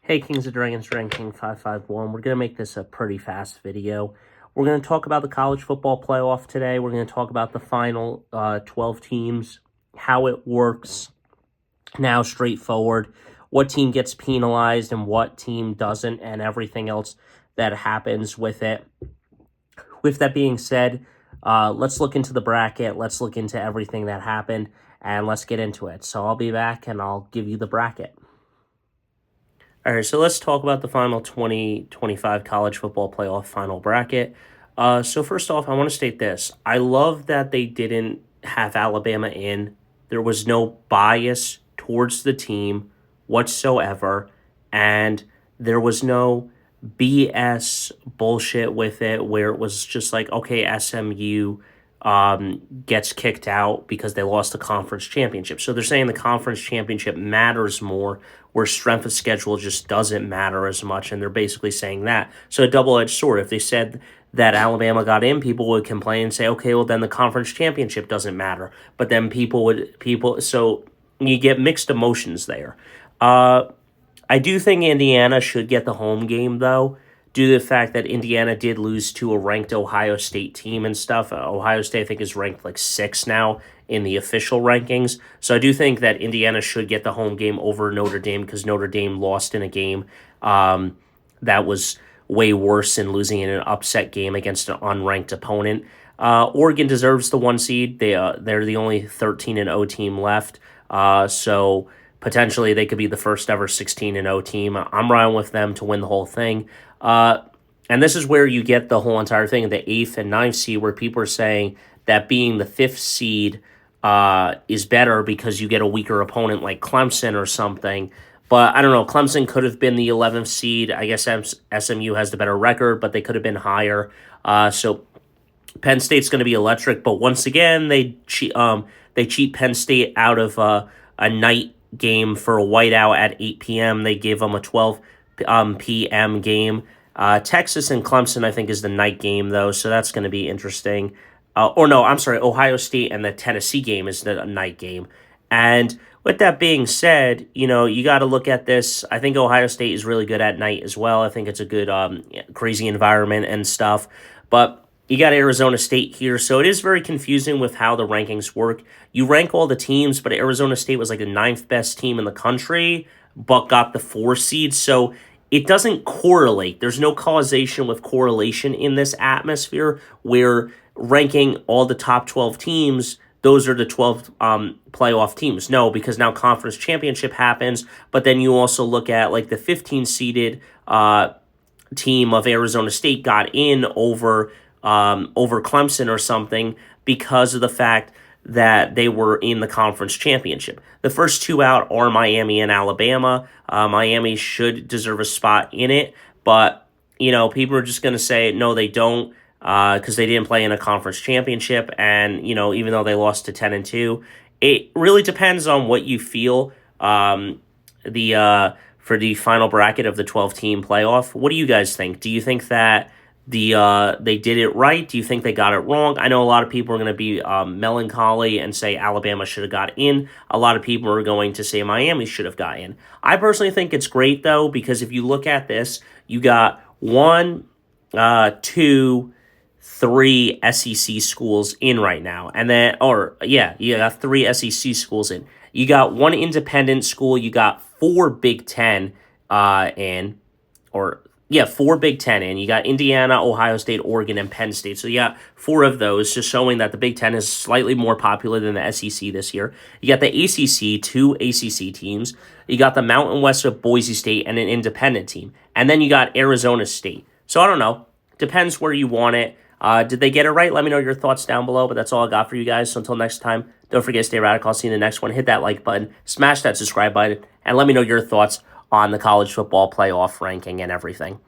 Hey, Kings of Dragons, Ranking 551. We're going to make this a pretty fast video. We're going to talk about the college football playoff today. We're going to talk about the final 12 teams, how it works now straightforward, what team gets penalized and what team doesn't, and everything else that happens with it. With that being said, let's look into the bracket. Let's look into everything that happened, and let's get into it. So I'll be back, and I'll give you the bracket. All right, so let's talk about the final 2025 college football playoff final bracket. So first off, I want to state this. I love that they didn't have Alabama in. There was no bias towards the team whatsoever, and there was no BS bullshit with it where it was just like, okay, SMU gets kicked out because they lost the conference championship. So they're saying the conference championship matters more, where strength of schedule just doesn't matter as much, and they're basically saying that. So a double-edged sword. If they said that Alabama got in, people would complain and say, okay, well, then the conference championship doesn't matter. But then so you get mixed emotions there. I do think Indiana should get the home game, though, due to the fact that Indiana did lose to a ranked Ohio State team and stuff. Ohio State, I think, is ranked like 6 now in the official rankings. So I do think that Indiana should get the home game over Notre Dame because Notre Dame lost in a game that was way worse than losing in an upset game against an unranked opponent. Oregon deserves the 1 seed. They're the only 13-0 team left. So potentially they could be the first ever 16-0 team. I'm riding with them to win the whole thing. And this is where you get the whole entire thing, the 8th and 9th seed, where people are saying that being the 5th seed is better because you get a weaker opponent like Clemson or something. But I don't know. Clemson could have been the 11th seed. I guess SMU has the better record, but they could have been higher. So Penn State's going to be electric. But once again, they cheat Penn State out of a night game for a whiteout at 8 p.m. They gave them a 12 p.m. game. Texas and Clemson, I think, is the night game, though, so that's going to be interesting. Ohio State and the Tennessee game is the night game. And with that being said, you got to look at this. I think Ohio State is really good at night as well. I think it's a good, crazy environment and stuff. But you got Arizona State here, so it is very confusing with how the rankings work. You rank all the teams, but Arizona State was like the 9th best team in the country, but got the 4 seed, so it doesn't correlate. There's no causation with correlation in this atmosphere where ranking all the top 12 teams, those are the 12 playoff teams. No, because now conference championship happens, but then you also look at like the 15-seeded team of Arizona State got in over Clemson or something because of the fact that they were in the conference championship. The first 2 out are Miami and Alabama. Miami should deserve a spot in it, but, people are just going to say, no, they don't, because they didn't play in a conference championship, and, even though they lost to 10-2, it really depends on what you feel for the final bracket of the 12-team playoff. What do you guys think? Do you think that they did it right? Do you think they got it wrong? I know a lot of people are going to be melancholy and say Alabama should have got in. A lot of people are going to say Miami should have got in. I personally think it's great, though, because if you look at this, you got 1, 2, 3 SEC schools in right now. And then, you got 3 SEC schools in. You got 1 independent school. You got 4 Big Ten in, 4 Big Ten in. You got Indiana, Ohio State, Oregon, and Penn State. So you got 4 of those, just showing that the Big Ten is slightly more popular than the SEC this year. You got the ACC, 2 ACC teams. You got the Mountain West of Boise State and an independent team. And then you got Arizona State. So I don't know. Depends where you want it. Did they get it right? Let me know your thoughts down below, but that's all I got for you guys. So until next time, don't forget to stay radical. I'll see you in the next one. Hit that like button, smash that subscribe button, and let me know your thoughts on the college football playoff ranking and everything.